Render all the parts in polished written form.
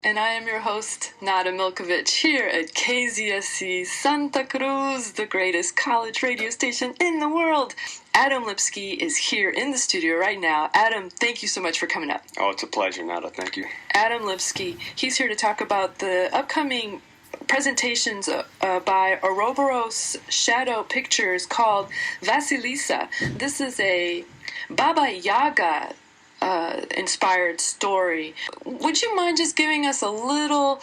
And I am your host, Nada Milkovich, here at KZSC Santa Cruz, the greatest college radio station in the world. Adam Lipsky is here in the studio right now. Adam, thank you so much for coming up. Oh, it's a pleasure, Nada. Thank you. Adam Lipsky, he's here to talk about the upcoming presentations by Ouroboros Shadow Pictures called Vasilisa. This is a Baba Yaga inspired story. Would you mind just giving us a little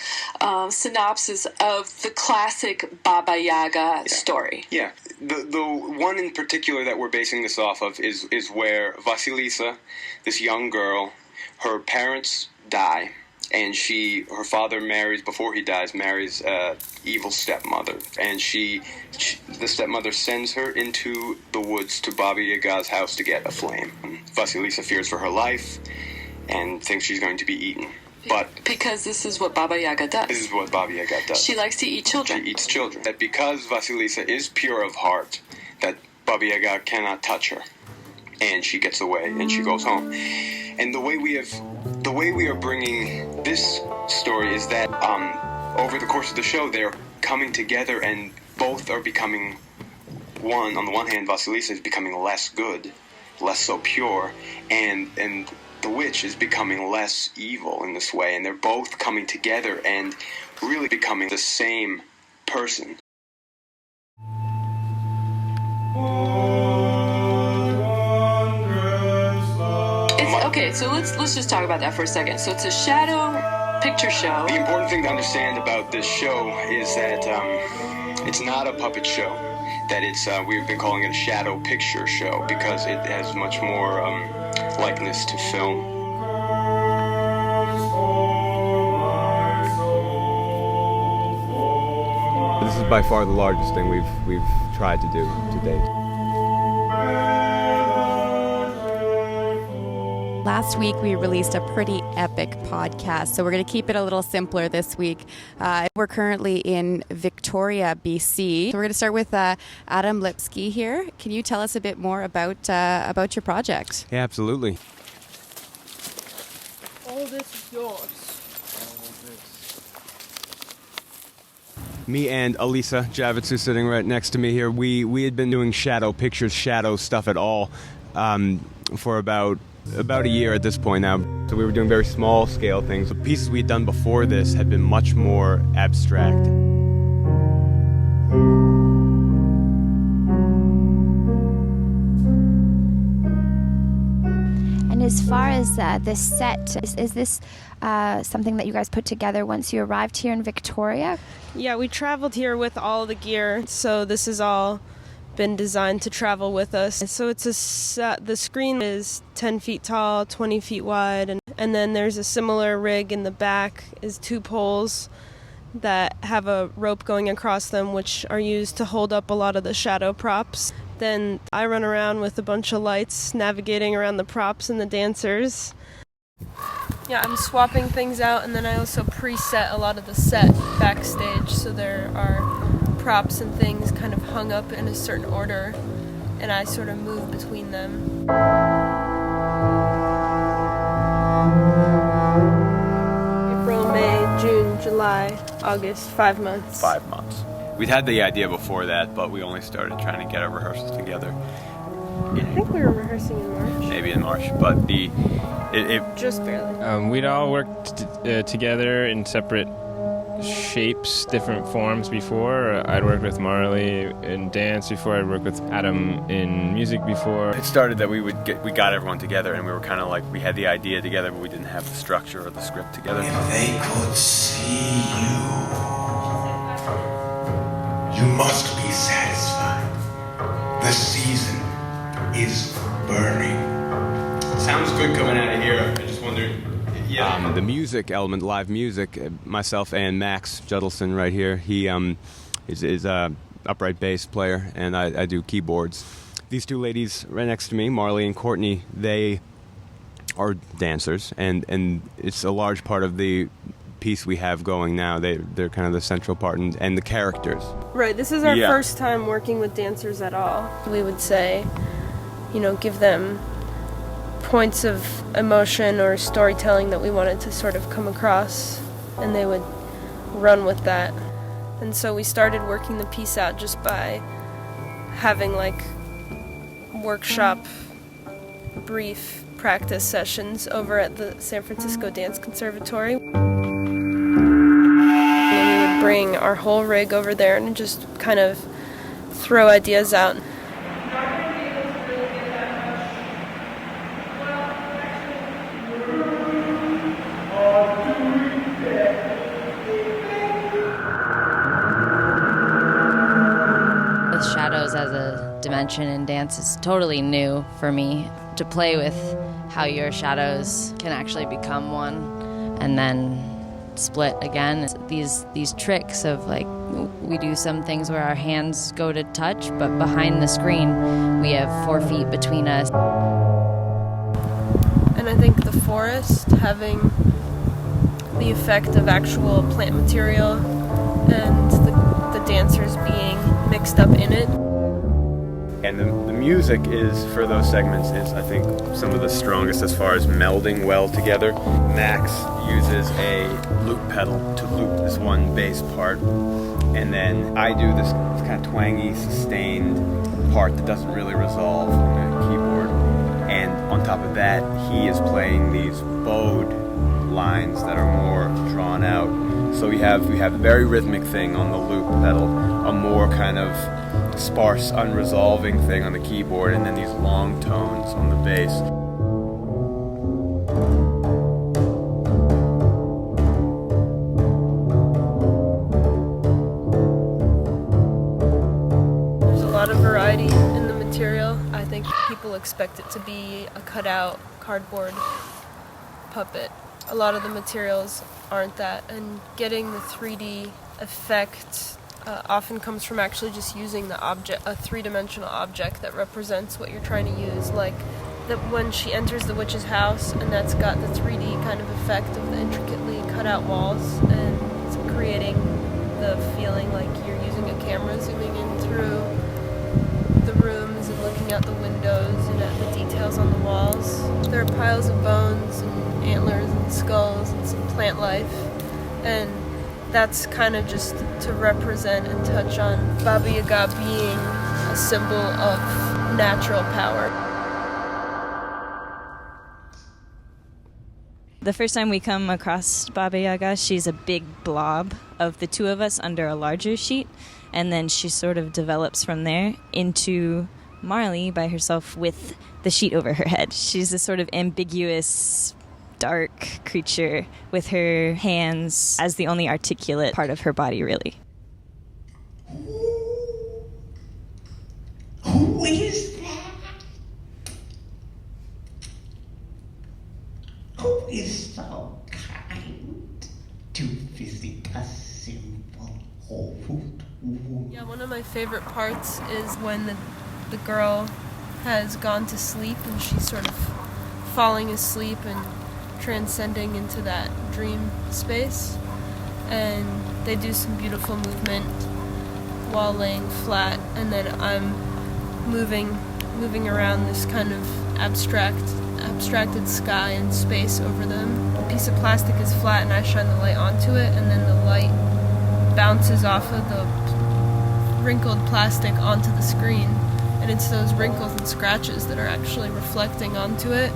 synopsis of the classic Baba Yaga story? Yeah. The one in particular that we're basing this off of is where Vasilisa, this young girl, her parents die, and her father before he dies, marries an evil stepmother, and the stepmother sends her into the woods to Baba Yaga's house to get a flame. Vasilisa fears for her life and thinks she's going to be eaten. But because this is what Baba Yaga does. This is what Baba Yaga does. She likes to eat children. She eats children. That because Vasilisa is pure of heart, that Baba Yaga cannot touch her. And she gets away and she goes home. And the way we are bringing this story is that over the course of the show, they're coming together and both are becoming one. On the one hand, Vasilisa is becoming less good, less so pure, and the witch is becoming less evil in this way. And they're both coming together and really becoming the same person. Okay, so let's just talk about that for a second. So it's a shadow picture show. The important thing to understand about this show is that it's not a puppet show. That we've been calling it a shadow picture show because it has much more likeness to film. This is by far the largest thing we've tried to do to date. Last week, we released a pretty epic podcast, so we're going to keep it a little simpler this week. We're currently in Victoria, BC. So we're going to start with Adam Lipsky here. Can you tell us a bit more about your project? Yeah, absolutely. All this is yours. Me and Elisa Javits, who's sitting right next to me here, we had been doing shadow pictures, shadow stuff at all for about a year at this point now. So we were doing very small scale things. The pieces we had done before this had been much more abstract. And as far as this set, is this something that you guys put together once you arrived here in Victoria? Yeah, we traveled here with all the gear, so this has all been designed to travel with us. So it's the screen is 10 feet tall, 20 feet wide, and then there's a similar rig in the back is 2 poles that have a rope going across them, which are used to hold up a lot of the shadow props. Then I run around with a bunch of lights navigating around the props and the dancers. Yeah, I'm swapping things out, and then I also preset a lot of the set backstage, so there are props and things kind of hung up in a certain order, and I sort of move between them. April, May, June, July, August, 5 months. 5 months. We'd had the idea before that, but we only started trying to get our rehearsals together. I think we were rehearsing in March. Maybe in March, but just barely. We'd all worked together in separate shapes, different forms before. I'd worked with Marley in dance before. I'd worked with Adam in music before. it started that we got everyone together, and we were kind of like, we had the idea together, but we didn't have the structure or the script together. If they could see you must be satisfied. The season is burning. Sounds good coming out of here. I just wondered. Yeah. The music element, live music, myself and Max Judelson right here, he is a upright bass player, and I do keyboards. These two ladies right next to me, Marley and Courtney, they are dancers, and it's a large part of the piece we have going now. They're kind of the central part, and the characters. Right, this is our first time working with dancers at all. We would say, give them points of emotion or storytelling that we wanted to sort of come across and they would run with that. And so we started working the piece out just by having like workshop brief practice sessions over at the San Francisco Dance Conservatory. And we would bring our whole rig over there and just kind of throw ideas out. With shadows as a dimension in dance is totally new for me. To play with how your shadows can actually become one and then split again. These tricks of like, we do some things where our hands go to touch, but behind the screen we have 4 feet between us. And I think the forest having the effect of actual plant material and the dancers being mixed up in it. And the music is, for those segments, is I think some of the strongest as far as melding well together. Max uses a loop pedal to loop this one bass part, and then I do this kind of twangy, sustained part that doesn't really resolve on the keyboard. And on top of that, he is playing these bowed lines that are more drawn out. So we have a very rhythmic thing on the loop pedal, a more kind of sparse, unresolving thing on the keyboard, and then these long tones on the bass. There's a lot of variety in the material. I think people expect it to be a cutout cardboard puppet. A lot of the materials aren't that, and getting the 3D effect often comes from actually just using a three-dimensional object that represents what you're trying to use. Like that when she enters the witch's house, and that's got the 3D kind of effect of the intricately cut out walls, and it's creating the feeling like you're using a camera zooming in through the rooms and looking out the windows and at the details on the walls. There are piles of bones and antlers and skulls and some plant life, and that's kind of just to represent and touch on Baba Yaga being a symbol of natural power. The first time we come across Baba Yaga, she's a big blob of the two of us under a larger sheet, and then she sort of develops from there into Marley by herself with the sheet over her head. She's this sort of ambiguous, dark creature with her hands as the only articulate part of her body, really. Who is that? Who is so kind to visit a simple old woman? Yeah, one of my favorite parts is when the girl has gone to sleep and she's sort of falling asleep and transcending into that dream space, and they do some beautiful movement while laying flat, and then I'm moving around this kind of abstracted sky and space over them. The piece of plastic is flat and I shine the light onto it, and then the light bounces off of the wrinkled plastic onto the screen, and it's those wrinkles and scratches that are actually reflecting onto it.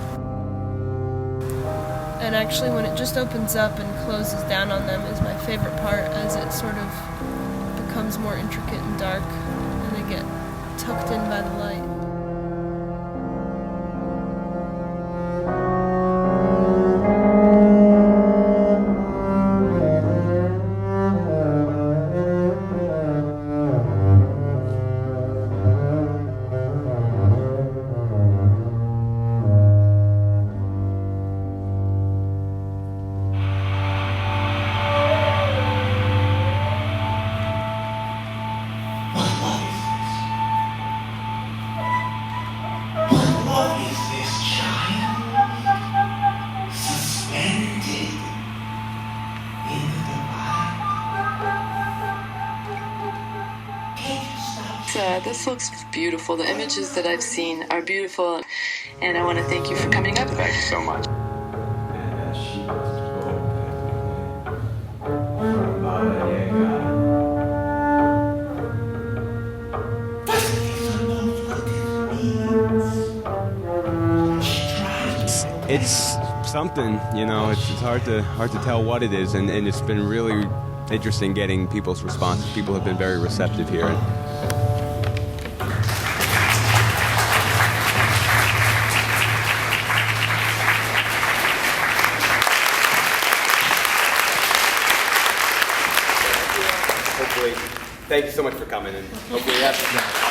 And actually when it just opens up and closes down on them is my favorite part, as it sort of becomes more intricate and dark and they get tucked in by the light. This looks beautiful. The images that I've seen are beautiful, and I want to thank you for coming up. Thank you so much. It's something, you know. It's hard to tell what it is, and it's been really interesting getting people's responses. People have been very receptive here. Hopefully, thank you so much for coming, and hopefully,